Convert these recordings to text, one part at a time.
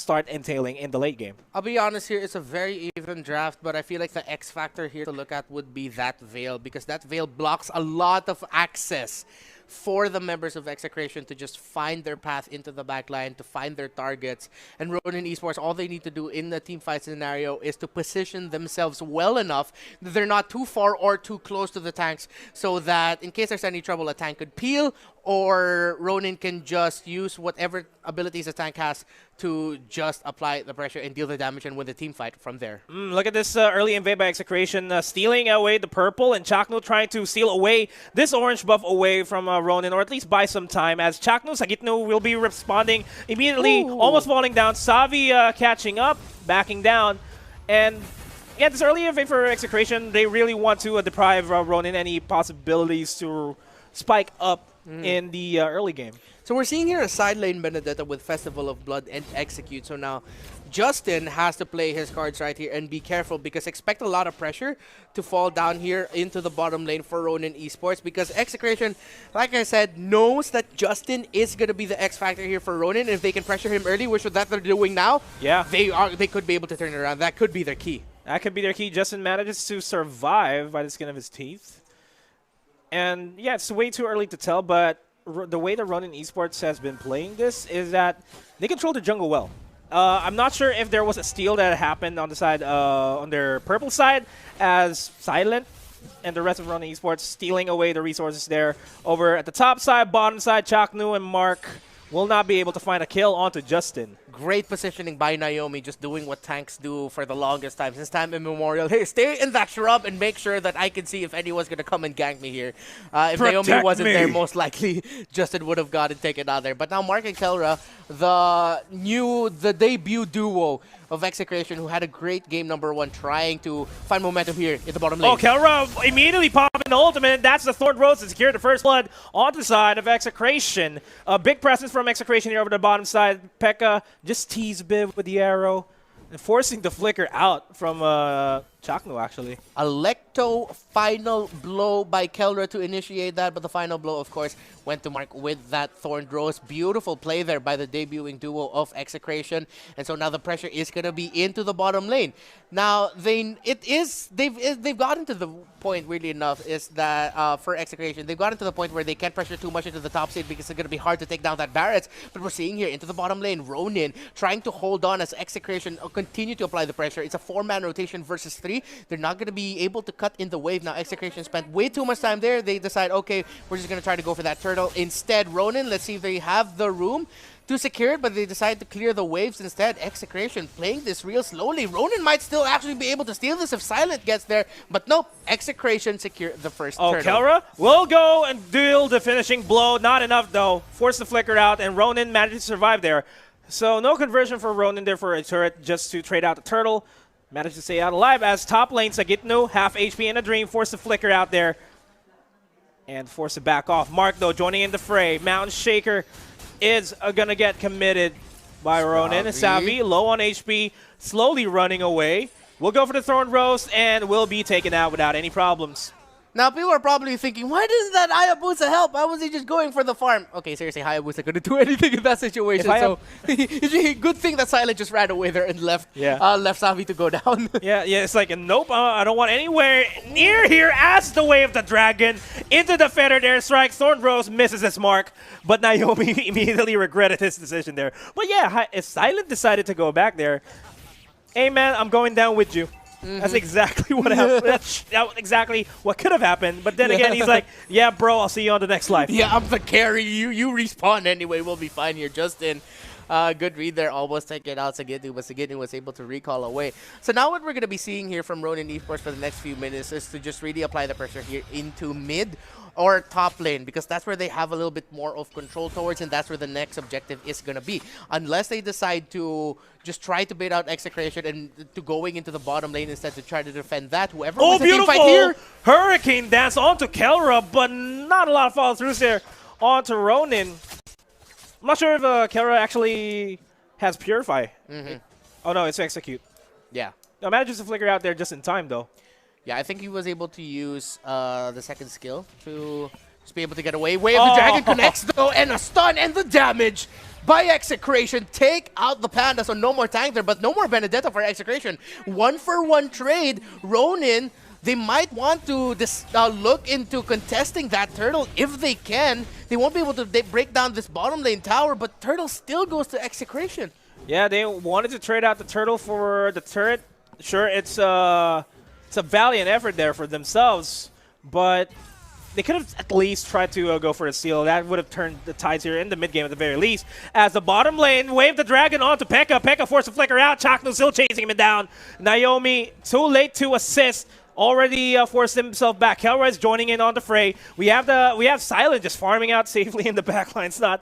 start entailing in the late game. I'll be honest here, it's a very even draft, but I feel like the X factor here to look at would be that Veil, because that Veil blocks a lot of access for the members of Execration to just find their path into the backline, to find their targets. And Ronin Esports, all they need to do in the team fight scenario is to position themselves well enough that they're not too far or too close to the tanks, so that in case there's any trouble, a tank could peel, or Ronin can just use whatever abilities a tank has to just apply the pressure and deal the damage and win the team fight from there. Look at this early invade by Execration, stealing away the purple, and Chakno trying to steal away this orange buff away from Ronin, or at least buy some time, as Chakno Sagitno will be responding immediately, almost falling down. Savi catching up, backing down, and yeah, this early invade for Execration, they really want to deprive Ronin any possibilities to spike up in the early game. So we're seeing here a side lane Benedetta with Festival of Blood and Execute. So now Justin has to play his cards right here and be careful, because expect a lot of pressure to fall down here into the bottom lane for Ronin Esports, because Execration, like I said, knows that Justin is going to be the X factor here for Ronin. If they can pressure him early, which is that they're doing now, yeah, they could be able to turn it around. That could be their key. That could be their key. Justin manages to survive by the skin of his teeth. And yeah, it's way too early to tell, but the way that Ronin Esports has been playing this is that they control the jungle well. I'm not sure if there was a steal that happened on the side, on their purple side, as Silent and the rest of Ronin Esports stealing away the resources there. Over at the top side, bottom side, Chaknu and Mark will not be able to find a kill onto Justin. Great positioning by Naomi, just doing what tanks do for the longest time, since time immemorial. Hey, stay in that shrub and make sure that I can see if anyone's going to come and gank me here. If Naomi wasn't there, most likely Justin would have gotten taken out there. But now Mark and Kelra, the debut duo of Execration, who had a great game #1, trying to find momentum here in the bottom lane. Oh, Kelra immediately popping the ultimate. That's the Thorn Rose to secure the first blood on the side of Execration. A big presence from Execration here over the bottom side. Pekka just tease a bit with the arrow and forcing the flicker out from Chakno, actually. Electo final blow by Kelra to initiate that, but the final blow, of course, went to Mark with that Thorned Rose. Beautiful play there by the debuting duo of Execration. And so now the pressure is going to be into the bottom lane. Now, they've gotten to the point, weirdly enough, is that for Execration, they've gotten to the point where they can't pressure too much into the top side because it's going to be hard to take down that Barretts. But we're seeing here into the bottom lane, Ronin trying to hold on as Execration continue to apply the pressure. It's a 4-man rotation versus 3. They're not going to be able to cut in the wave. Now, Execration spent way too much time there. They decide, okay, we're just going to try to go for that turtle. Instead, Ronin, let's see if they have the room to secure it, but they decide to clear the waves instead. Execration playing this real slowly. Ronin might still actually be able to steal this if Silent gets there, but nope, Execration secure the first turtle. Kelra will go and deal the finishing blow. Not enough, though. Force the flicker out, and Ronin managed to survive there. So no conversion for Ronin there for a turret, just to trade out the turtle. Managed to stay out alive as top lane Sagitno, half HP in a dream, force the flicker out there and force it back off. Mark, though, joining in the fray. Mountain Shaker is going to get committed by Ronin. Savi, low on HP, slowly running away. We'll go for the Thorn Rose and will be taken out without any problems. Now, people are probably thinking, why doesn't that Hayabusa help? Why was he just going for the farm? Okay, seriously, Hayabusa couldn't do anything in that situation. So, good thing that Silent just ran away there and left Savi to go down. yeah, it's like, nope, I don't want anywhere near here as the Way of the Dragon. Into the feathered airstrike. Thorn Rose misses his mark, but Naomi immediately regretted his decision there. But yeah, if Silent decided to go back there, hey man, I'm going down with you. That's exactly what happened. That's exactly what could have happened. But then again, he's like, yeah, bro, I'll see you on the next life. Yeah, I'm the carry. You respawn anyway. We'll be fine here. Justin, good read there. Almost taken out Sagitnu, but Sagitnu was able to recall away. So now what we're going to be seeing here from Ronin Esports for the next few minutes is to just really apply the pressure here into mid or top lane, because that's where they have a little bit more of control towards, and that's where the next objective is going to be. Unless they decide to just try to bait out Execration and to going into the bottom lane instead to try to defend that. Whoever oh, wins the team beautiful fight here. Hurricane dance onto Kelra, but not a lot of follow-throughs there onto Ronin. I'm not sure if Kelra actually has Purify. Oh no, it's Execute. Yeah. No, manages to flicker out there just in time, though. Yeah, I think he was able to use the second skill to Just be able to get away. Way of the Dragon connects though, and a stun, and the damage by Execration. Take out the Panda, so no more tank there, but no more Benedetta for Execration. 1-for-1 trade. Ronin, they might want to look into contesting that turtle if they can. They won't be able to break down this bottom lane tower, but turtle still goes to Execration. Yeah, they wanted to trade out the turtle for the turret. Sure, it's a valiant effort there for themselves, but they could have at least tried to go for a steal. That would have turned the tides here in the mid game at the very least. As the bottom lane waved the dragon onto Pekka. Pekka forced to flicker out. Chakno still chasing him down. Naomi too late to assist. Already forced himself back. Kelra is joining in on the fray. We have Silent just farming out safely in the backline. It's not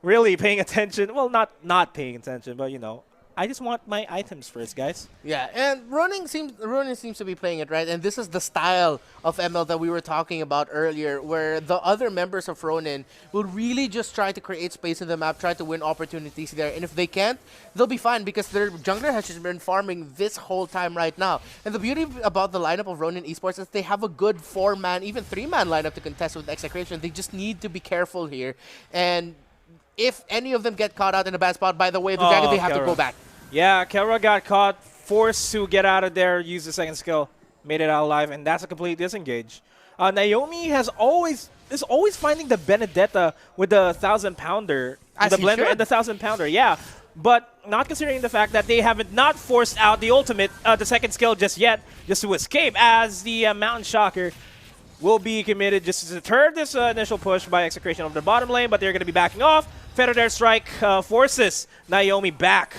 really paying attention. Well, not paying attention, but you know. I just want my items first, guys. Yeah, and Ronin seems to be playing it right, and this is the style of ML that we were talking about earlier, where the other members of Ronin will really just try to create space in the map, try to win opportunities there, and if they can't, they'll be fine because their jungler has just been farming this whole time right now. And the beauty about the lineup of Ronin Esports is they have a good 4-man, even 3-man lineup to contest with Execration. They just need to be careful here, and if any of them get caught out in a bad spot, by the way, the Dragon, they have to go back. Yeah, Kelra got caught, forced to get out of there, use the second skill, made it out alive, and that's a complete disengage. Naomi is always finding the Benedetta with the 1,000-pounder, the blender and the 1,000-pounder, yeah. But not considering the fact that they haven't not forced out the ultimate, the second skill just yet, just to escape, as the Mountain Shocker will be committed just to deter this initial push by Execration of the bottom lane, but they're going to be backing off. Feather Dare Strike forces Naomi back.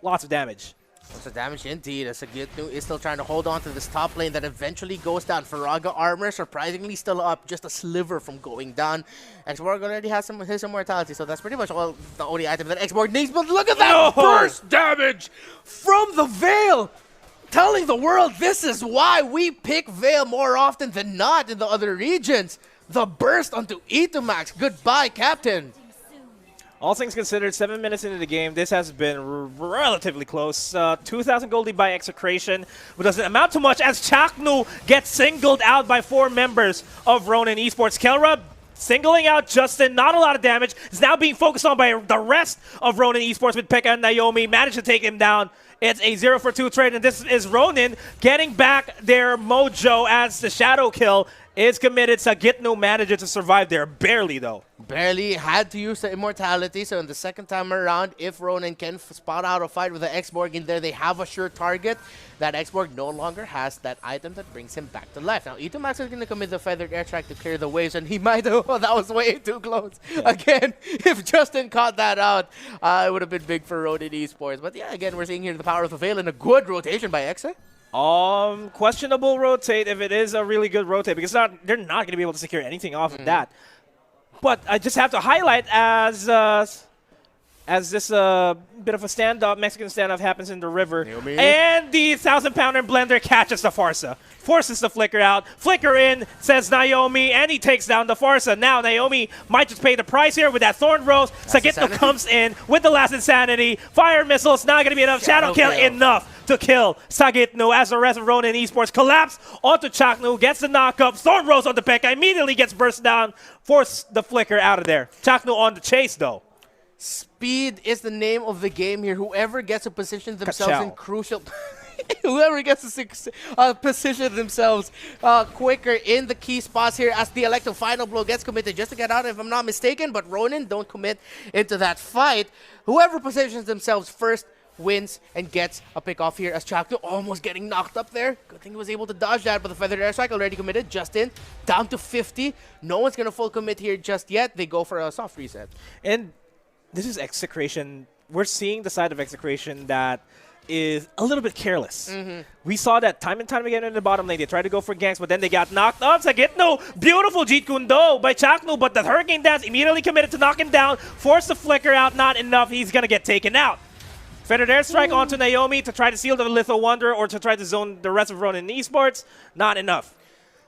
Lots of damage. Lots of damage indeed, as Agitnu is still trying to hold on to this top lane that eventually goes down. Faraga armor surprisingly still up, just a sliver from going down. Xborg already has his immortality, so that's pretty much all the only item that Xborg needs. But look at that burst damage from the Veil! Telling the world this is why we pick Veil more often than not in the other regions. The burst onto Itumax. Goodbye, Captain. All things considered, 7 minutes into the game, this has been relatively close. 2,000 gold lead by Execration, but doesn't amount to much as Chaknu gets singled out by 4 members of Ronin Esports. Kelra singling out Justin, not a lot of damage. Is now being focused on by the rest of Ronin Esports with Pekka and Naomi. Managed to take him down. It's a 0-for-2 trade, and this is Ronin getting back their mojo as the shadow kill is committed. Sagitno manages to survive there, barely though. Barely had to use the immortality, so in the second time around, if Ronin can spot out a fight with the Xborg in there, they have a sure target. That Xborg no longer has that item that brings him back to life. Now, Itumax is going to commit the Feathered Airstrike to clear the waves, and he might have, oh, that was way too close. Yeah. Again, if Justin caught that out, it would have been big for Ronin Esports. But yeah, again, we're seeing here the power of the Veil and a good rotation by Exe. Questionable rotate if it is a really good rotate, because they're not going to be able to secure anything off of that. But I just have to highlight as this bit of a standoff, Mexican standoff happens in the river. Naomi. And the 1,000-pounder blender catches the Farsa. Forces the flicker out. Flicker in, says Naomi, and he takes down the Farsa. Now Naomi might just pay the price here with that Thorn Rose. Sagitno comes in with the last insanity. Fire missiles, not going to be enough. Shadow kill enough to kill Sagitno as the rest of Ronin Esports collapse onto Chaknu, gets the knock-up. Thorn Rose onto Pekka, immediately gets burst down. Force the flicker out of there. Chaknu on the chase though. Speed is the name of the game here. Whoever gets to position themselves in crucial... Whoever gets to position themselves quicker in the key spots here as the Electro final blow gets committed just to get out, if I'm not mistaken. But Ronin don't commit into that fight. Whoever positions themselves first wins and gets a pick off here as Chaknu almost getting knocked up there. Good thing he was able to dodge that, but the Feathered Airstrike already committed. Justin down to 50. No one's going to full commit here just yet. They go for a soft reset. And this is Execration. We're seeing the side of Execration that is a little bit careless. We saw that time and time again in the bottom lane. They tried to go for ganks, but then they got knocked up. Sagitno, beautiful Jeet Kundo by Chaknu, but the Hurricane Dance immediately committed to knock him down. Force the flicker out, not enough. He's going to get taken out. Feathered Airstrike onto Naomi to try to seal the Litho Wonder or to try to zone the rest of Ronin Esports. Not enough.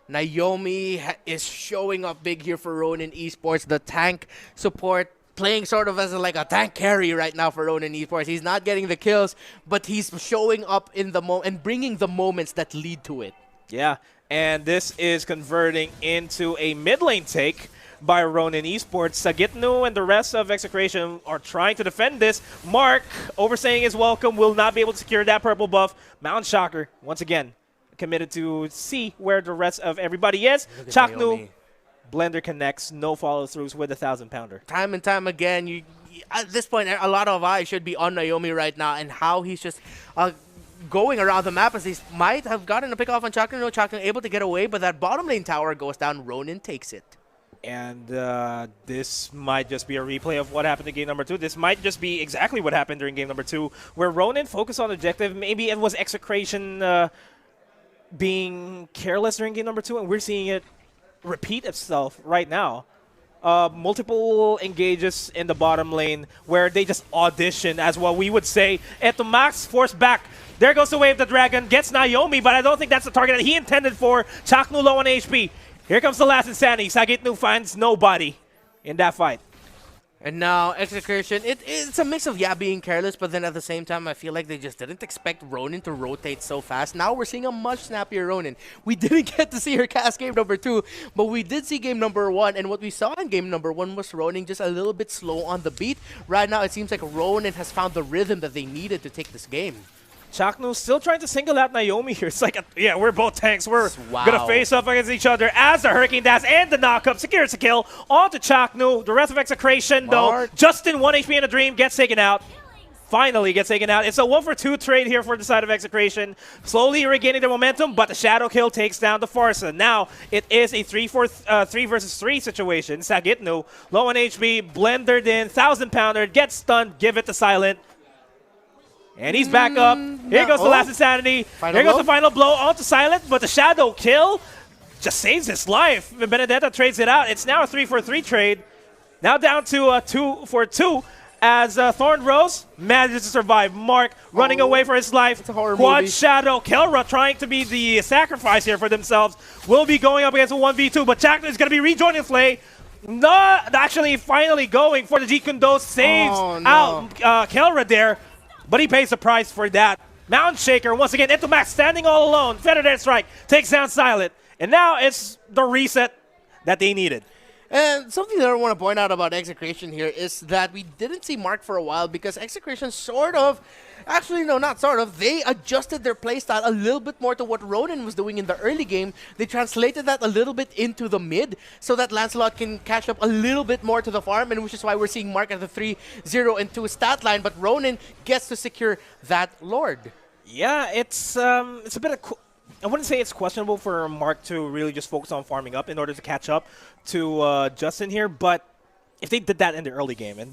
Naomi is showing up big here for Ronin Esports. The tank support playing sort of as like a tank carry right now for Ronin Esports. He's not getting the kills, but he's showing up in the and bringing the moments that lead to it. Yeah, And this is converting into a mid lane take by Ronin Esports. XINNN and the rest of EXECRATION are trying to defend this. Mark, overstaying his welcome, will not be able to secure that purple buff. Mount Shocker, once again, committed to see where the rest of everybody is. XINNN, Blender connects, no follow-throughs with a 1,000-pounder. Time and time again, at this point, a lot of eyes should be on Naomi right now and how he's just going around the map, as he might have gotten a pick off on XINNN. XINNN able to get away, but that bottom lane tower goes down. Ronin takes it. And this might just be a replay of what happened in game number 2. This might just be exactly what happened during game number 2, where Ronin focused on objective. Maybe it was EXECRATION being careless during game number 2, and we're seeing it repeat itself right now. Multiple engages in the bottom lane where they just audition, as what we would say. Eto Max forced back. There goes the Wave the Dragon, gets Naomi, but I don't think that's the target that he intended for. XINNN low on HP. Here comes the last insanity. XINNN finds nobody in that fight. And now EXECRATION, it's a mix of being careless, but then at the same time, I feel like they just didn't expect Ronin to rotate so fast. Now we're seeing a much snappier Ronin. We didn't get to see her cast game number 2, but we did see game number 1, and what we saw in game number 1 was Ronin just a little bit slow on the beat. Right now, it seems like Ronin has found the rhythm that they needed to take this game. XINNN still trying to single out Naomi here. It's like, yeah, we're both tanks. We're gonna face up against each other as the Hurricane Dash and the knockup secures the kill onto XINNN. The rest of EXECRATION, though, Justin 1 HP in a dream gets taken out. Finally gets taken out. It's a 1-for-2 trade here for the side of EXECRATION. Slowly regaining their momentum, but the Shadow Kill takes down the Farsa. Now it is a 3 versus 3 situation. XINNN, low on HP, blendered in, 1,000-pounder, gets stunned, give it to Silent. And he's back up. Here goes the last insanity. Here goes the final blow onto Silent, but the Shadow Kill just saves his life. Benedetta trades it out. It's now a 3-for-3 trade. Now down to a 2-for-2 as Thorn Rose manages to survive. Mark running away for his life. It's a horror Quad movie. Shadow. Kelra trying to be the sacrifice here for themselves. Will be going up against a 1v2, but XINNN is going to be rejoining Flay. Not actually finally going for the Jikundo. Saves out Kelra there. But he pays the price for that. Mountain Shaker, once again, Eto Max standing all alone. Feather Strike takes down Silent. And now it's the reset that they needed. And something that I want to point out about EXECRATION here is that we didn't see Mark for a while because EXECRATION they adjusted their playstyle a little bit more to what Ronin was doing in the early game. They translated that a little bit into the mid so that Lancelot can catch up a little bit more to the farm, and which is why we're seeing Mark at the 3-0-2 stat line, but Ronin gets to secure that Lord. Yeah, it's a bit of... I wouldn't say it's questionable for Mark to really just focus on farming up in order to catch up to Justin here, but if they did that in the early game and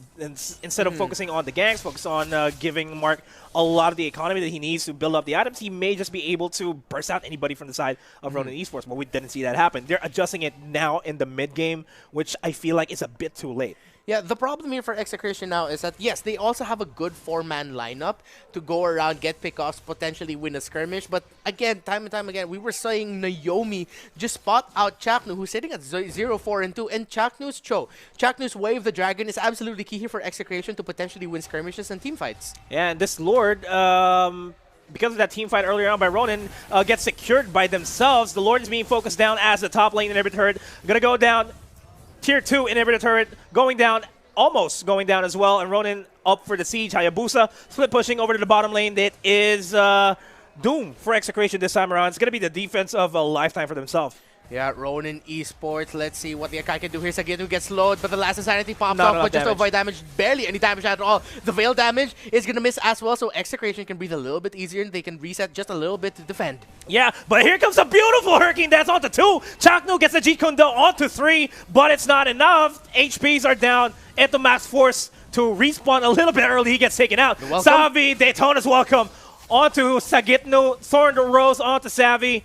instead of focusing on the ganks, focus on giving Mark a lot of the economy that he needs to build up the items, he may just be able to burst out anybody from the side of Ronin Esports, but we didn't see that happen. They're adjusting it now in the mid game, which I feel like is a bit too late. Yeah, the problem here for EXECRATION now is that, yes, they also have a good 4-man lineup to go around, get pickoffs, potentially win a skirmish. But again, time and time again, we were saying Naomi just spot out XINNN, who's sitting at 0-4-2, and XINNN's XINNN's Wave the Dragon is absolutely key here for EXECRATION to potentially win skirmishes and team fights. Yeah, and this Lord, because of that team fight earlier on by Ronin, gets secured by themselves. The Lord is being focused down as the top lane inhibitor turret. Gonna go down. Tier 2 inhibitor turret going down, almost going down as well, and Ronin up for the siege. Hayabusa split pushing over to the bottom lane. It is doom for EXECRATION this time around. It's going to be the defense of a lifetime for themselves. Yeah, Ronin Esports. Let's see what the Akai can do here. XINNN gets slowed, but the last insanity pops off, but just to avoid damage, barely any damage at all. The Veil damage is going to miss as well, so EXECRATION can breathe a little bit easier, and they can reset just a little bit to defend. Yeah, but here comes a beautiful Hurricane Dance onto 2. XINNN gets the Jikundo onto 3, but it's not enough. HPs are down. Eto Max forced to respawn a little bit early. He gets taken out. Savi, Daytona's welcome onto XINNN. Thorn Rose onto Savi.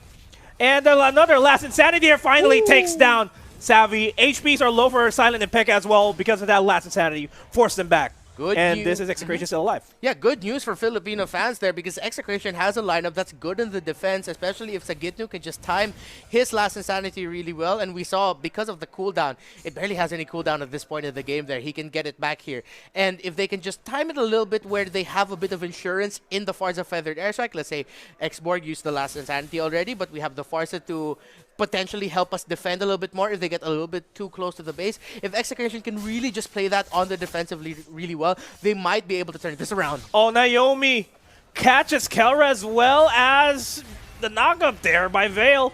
And another last insanity here finally takes down Savvy. HPs are low for Silent and Pekka as well because of that last insanity. Forced them back. And this is EXECRATION still alive. Yeah, good news for Filipino fans there because EXECRATION has a lineup that's good in the defense, especially if XINNN can just time his last insanity really well. And we saw because of the cooldown, it barely has any cooldown at this point in the game there. He can get it back here. And if they can just time it a little bit where they have a bit of insurance in the Farza Feathered Airstrike, let's say Xborg used the last insanity already, but we have the Farza to potentially help us defend a little bit more if they get a little bit too close to the base. If EXECRATION can really just play that on the defensively really well, they might be able to turn this around. Oh, Naomi catches Kelra as well as the knockup there by Vale.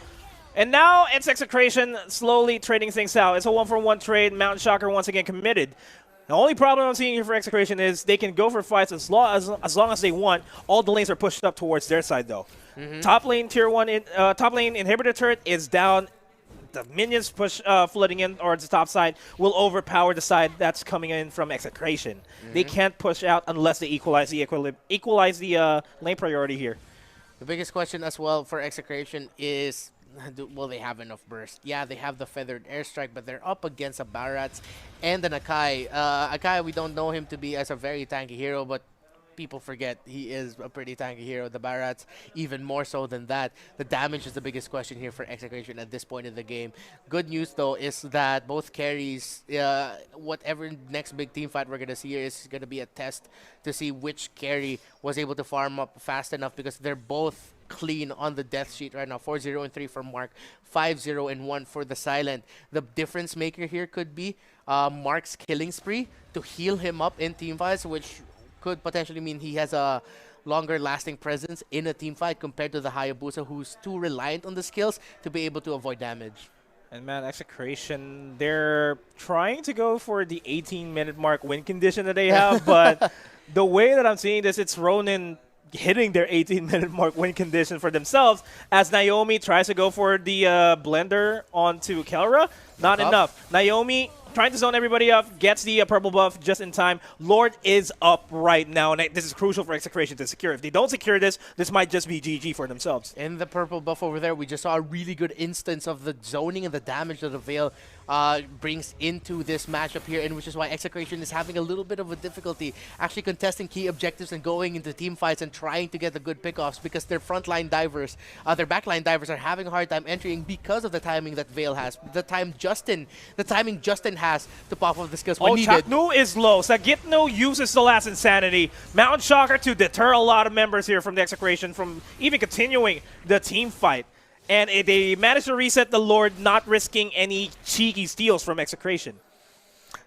And now it's EXECRATION slowly trading things out. It's a 1-for-1 trade. Mountain Shocker once again committed. The only problem I'm seeing here for EXECRATION is they can go for fights as long as they want. All the lanes are pushed up towards their side though. Top lane tier 1, top lane inhibitor turret is down. The minions push flooding in towards the top side will overpower the side that's coming in from EXECRATION. They can't push out unless they equalize the lane priority here. The biggest question as well for EXECRATION is, will they have enough burst? Yeah, they have the Feathered Airstrike, but they're up against a Barats and an Akai. Akai, we don't know him to be as a very tanky hero, but people forget he is a pretty tanky hero. The Barats, even more so than that. The damage is the biggest question here for EXECRATION at this point in the game. Good news, though, is that both carries, whatever next big team fight we're going to see here is going to be a test to see which carry was able to farm up fast enough because they're both clean on the death sheet right now. 4-0 and 3 for Mark, 5-0 and 1 for the Silent. The difference maker here could be Mark's killing spree to heal him up in team fights, which could potentially mean he has a longer lasting presence in a team fight compared to the Hayabusa, who's too reliant on the skills to be able to avoid damage. And man, EXECRATION, they're trying to go for the 18-minute mark win condition that they have, but the way that I'm seeing this, it's Ronin hitting their 18-minute mark win condition for themselves as Naomi tries to go for the blender onto Kelra. Not enough. Naomi trying to zone everybody up, gets the purple buff just in time. Lord is up right now, and this is crucial for EXECRATION to secure. If they don't secure this, this might just be GG for themselves. In the purple buff over there, we just saw a really good instance of the zoning and the damage that the Veil brings into this matchup here, and which is why EXECRATION is having a little bit of a difficulty actually contesting key objectives and going into team fights and trying to get the good pickoffs because their frontline divers, their backline divers are having a hard time entering because of the timing that Veil has. The timing Justin has to pop off the skills when needed. Chaknu is low. XINNN uses the last insanity. Mountain Shocker to deter a lot of members here from the EXECRATION from even continuing the team fight. And they managed to reset the Lord, not risking any cheeky steals from EXECRATION.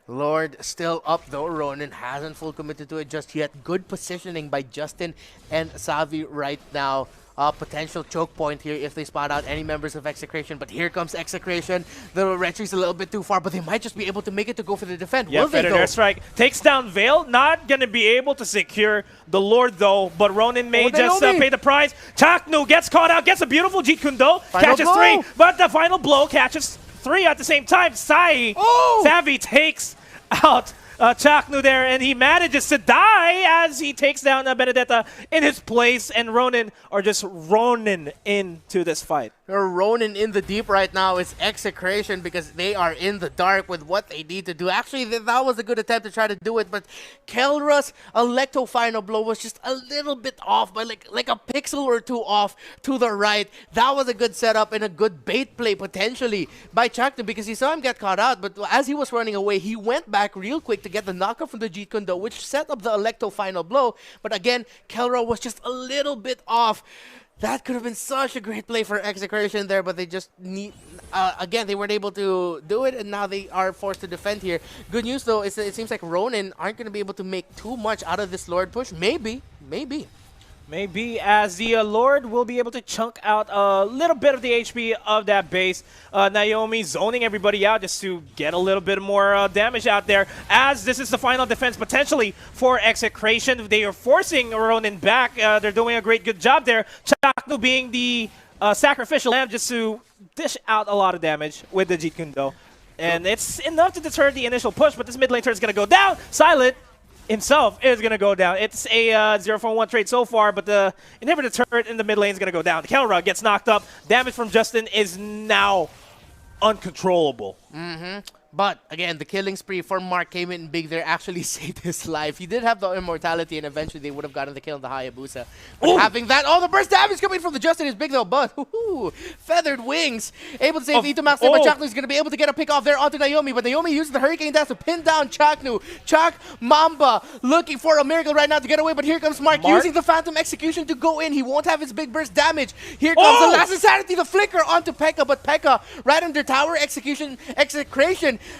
Lord still up though. Ronin hasn't full committed to it just yet. Good positioning by Justin and Savi right now. Potential choke point here if they spot out any members of EXECRATION. But here comes EXECRATION. The retreat's a little bit too far, but they might just be able to make it to go for the defend. Yeah, Will they, though? Airstrike takes down Vale. Not going to be able to secure the Lord, though. But Ronin may just pay the price. Chaknu gets caught out, gets a beautiful Jeet Kune Do. Catches 3, but the final blow catches 3 at the same time. Savi takes out Chaknu there, and he manages to die as he takes down Benedetta in his place, and Ronin are just Ronin into this fight. They're Ronin in the deep right now. It's EXECRATION because they are in the dark with what they need to do. Actually, that was a good attempt to try to do it, but Kelra's Electo final blow was just a little bit off, by like a pixel or two off to the right. That was a good setup and a good bait play potentially by Chaknu because he saw him get caught out, but as he was running away, he went back real quick to get the knockup from the Jeet Kune Do, which set up the Electo final blow. But again, Kelra was just a little bit off. That could have been such a great play for EXECRATION there, but they just need... again, they weren't able to do it, and now they are forced to defend here. Good news, though, is that it seems like Ronin aren't going to be able to make too much out of this Lord push. Maybe. Maybe as the Lord will be able to chunk out a little bit of the HP of that base. Naomi zoning everybody out just to get a little bit more damage out there. As this is the final defense potentially for EXECRATION. They are forcing Ronin back. They're doing a good job there. Chaknu being the sacrificial lamb just to dish out a lot of damage with the Jeet Kune Do. And it's enough to deter the initial push, but this mid lane turret is going to go down. Silent himself is going to go down. It's a 0-for-1 trade so far, but the inhibitor turret in the mid lane is going to go down. Kelra gets knocked up. Damage from Justin is now uncontrollable. But again, the killing spree for Mark came in big there, actually saved his life. He did have the immortality, and eventually they would have gotten the kill on the Hayabusa. But having that, the burst damage coming from the Justin is big though, but feathered wings. Able to save Itomax there, but Chaknu is going to be able to get a pick off there onto Naomi, but Naomi uses the Hurricane Dance to pin down Chaknu. Mamba looking for a miracle right now to get away, but here comes Mark using the Phantom Execution to go in. He won't have his big burst damage. Here comes the last insanity, the flicker onto Pekka, but Pekka right under tower execration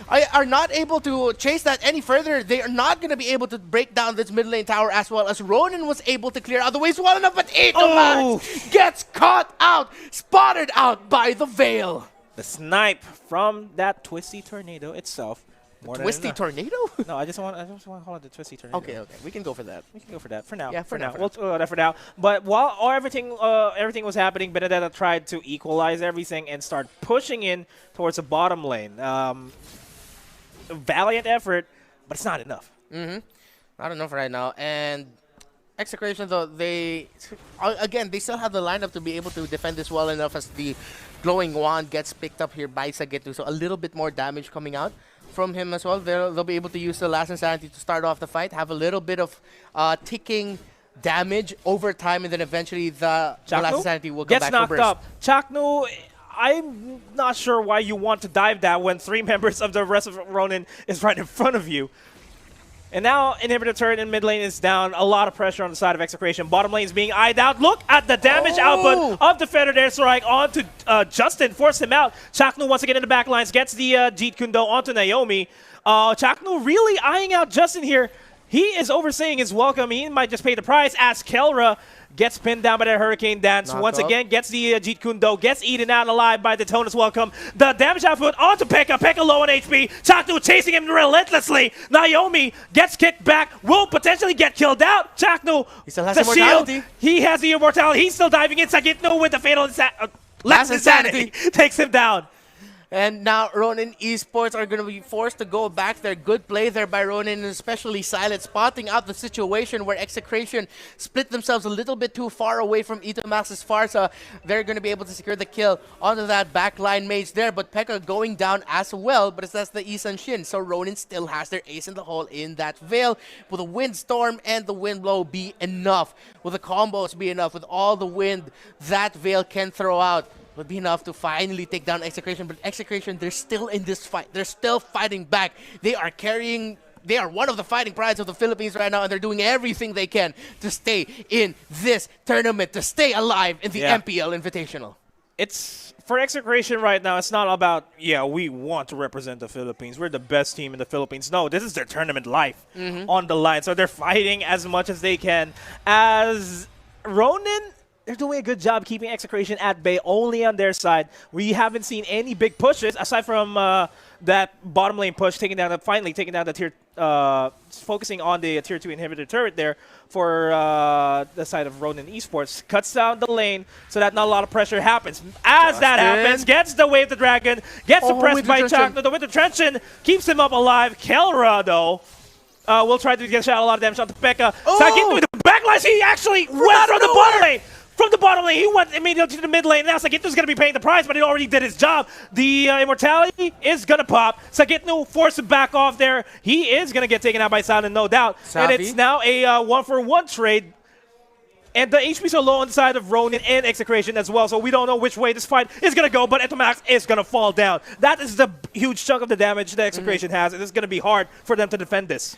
are not able to chase that any further. They are not going to be able to break down this mid lane tower as well as Ronin was able to clear out the ways well enough, but Itomax gets caught out, spotted out by the Veil. The snipe from that Twisty Tornado itself. Twisty Tornado? No, I just want to call it the Twisty Tornado. Okay, we can go for that. We can go for that for now. Yeah, for now. We'll go that for now. But while everything was happening, Benedetta tried to equalize everything and start pushing in towards the bottom lane. Valiant effort, but it's not enough. Not enough right now. And Execration, though, they still have the lineup to be able to defend this well enough as the glowing wand gets picked up here by Sagetu. So a little bit more damage coming out from him as well. They'll be able to use the last insanity to start off the fight, have a little bit of ticking damage over time, and then eventually the last insanity will come back for burst. Gets knocked up. Chaknu, I'm not sure why you want to dive that when 3 members of the rest of Ronin is right in front of you. And now Inhibitor turret in mid lane is down. A lot of pressure on the side of Execration. Bottom lane is being eyed out. Look at the damage output of the Feathered Airstrike onto Justin. Forced him out. Chaknu once again in the back lines. Gets the Jeet Kune Do onto Naomi. Chaknu really eyeing out Justin here. He is overstaying his welcome. He might just pay the price as Kelra gets pinned down by that Hurricane Dance. Once again, gets the Jeet Kune Do, gets eaten out alive by the Tonus Welcome. The damage output onto Pekka. Pekka low on HP. Chaknu chasing him relentlessly. Naomi gets kicked back, will potentially get killed out. Chaknu, he still has immortality. He has the immortality. He's still diving in. Sagitno with the fatal last insanity takes him down. And now Ronin Esports are going to be forced to go back there. Good play there by Ronin, and especially Silent, spotting out the situation where Execration split themselves a little bit too far away from Itomax's Farsa. They're going to be able to secure the kill onto that backline mage there, but Pekka going down as well, but that's the Isan Shin. So Ronin still has their ace in the hole in that Veil. Will the Windstorm and the Windblow be enough? Will the combos be enough? With all the wind that Veil can throw out, would be enough to finally take down Execration. But Execration, they're still in this fight. They're still fighting back. They are one of the fighting prides of the Philippines right now, and they're doing everything they can to stay in this tournament, to stay alive in the MPL Invitational. It's for Execration right now, it's not about, we want to represent the Philippines. We're the best team in the Philippines. No, this is their tournament life on the line. So they're fighting as much as they can. As Ronin, they're doing a good job keeping Execration at bay only on their side. We haven't seen any big pushes aside from that bottom lane push, finally taking down the tier, focusing on the tier 2 inhibitor turret there for the side of Ronin Esports. Cuts down the lane so that not a lot of pressure happens. As that happens, gets the Wave the Dragon, gets suppressed by Chaknu. The Winter Trenchant keeps him up alive. Kelra, though, will try to get a lot of damage onto Pekka. Sagitno with the backlash. He actually went from the bottom lane. From the bottom lane, he went immediately to the mid lane. Now Sagitno's going to be paying the price, but he already did his job. The Immortality is going to pop. Sagitno forced to back off there. He is going to get taken out by Silent, no doubt. And it's now a 1-for-1 trade. And the HP's are low on the side of Ronin and Execration as well, so we don't know which way this fight is going to go, but Itomax is going to fall down. That is the huge chunk of the damage that Execration has, and it's going to be hard for them to defend this.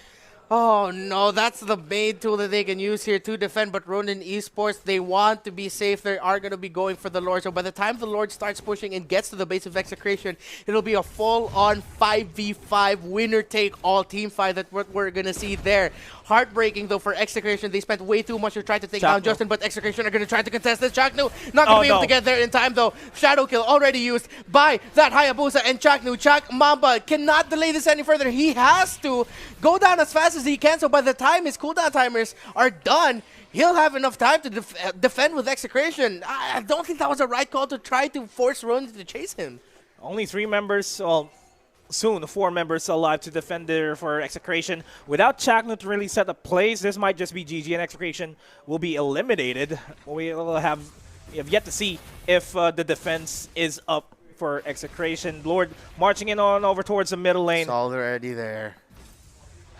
Oh no, that's the main tool that they can use here to defend, but Ronin Esports, they want to be safe. They are going to be going for the Lord. So by the time the Lord starts pushing and gets to the base of Execration, it'll be a full-on 5v5 winner-take-all team fight that we're going to see there. Heartbreaking though for Execration. They spent way too much to try to take down Justin, but Execration are going to try to contest this. Chaknu not going to be able to get there in time though. Shadow kill already used by that Hayabusa, and Chaknu, Mamba cannot delay this any further. He has to go down as fast as he can, so by the time his cooldown timers are done, he'll have enough time to defend with Execration. I don't think that was a right call to try to force Ronin to chase him. Only 3 members, well, soon 4 members alive to defend there for Execration. Without Chaknu to really set up plays, this might just be GG, and Execration will be eliminated. We have yet to see if the defense is up for Execration. Lord marching in on over towards the middle lane. It's already there.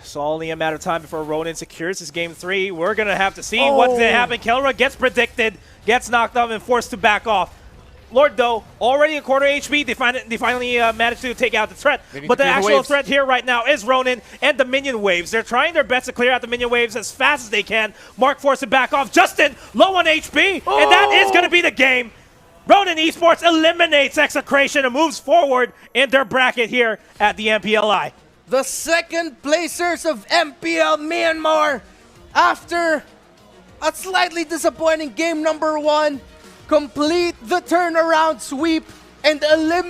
It's only a matter of time before Ronin secures his game 3. We're going to have to see what's going to happen. Kelra gets predicted, gets knocked off, and forced to back off. Lord, though, already a quarter HP. They finally managed to take out the threat. But the actual threat here right now is Ronin and the minion waves. They're trying their best to clear out the minion waves as fast as they can. Mark forced to back off. Justin, low on HP, and that is going to be the game. Ronin Esports eliminates Execration and moves forward in their bracket here at the MPLI. The second placers of MPL Myanmar, after a slightly disappointing game number 1, complete the turnaround sweep and eliminate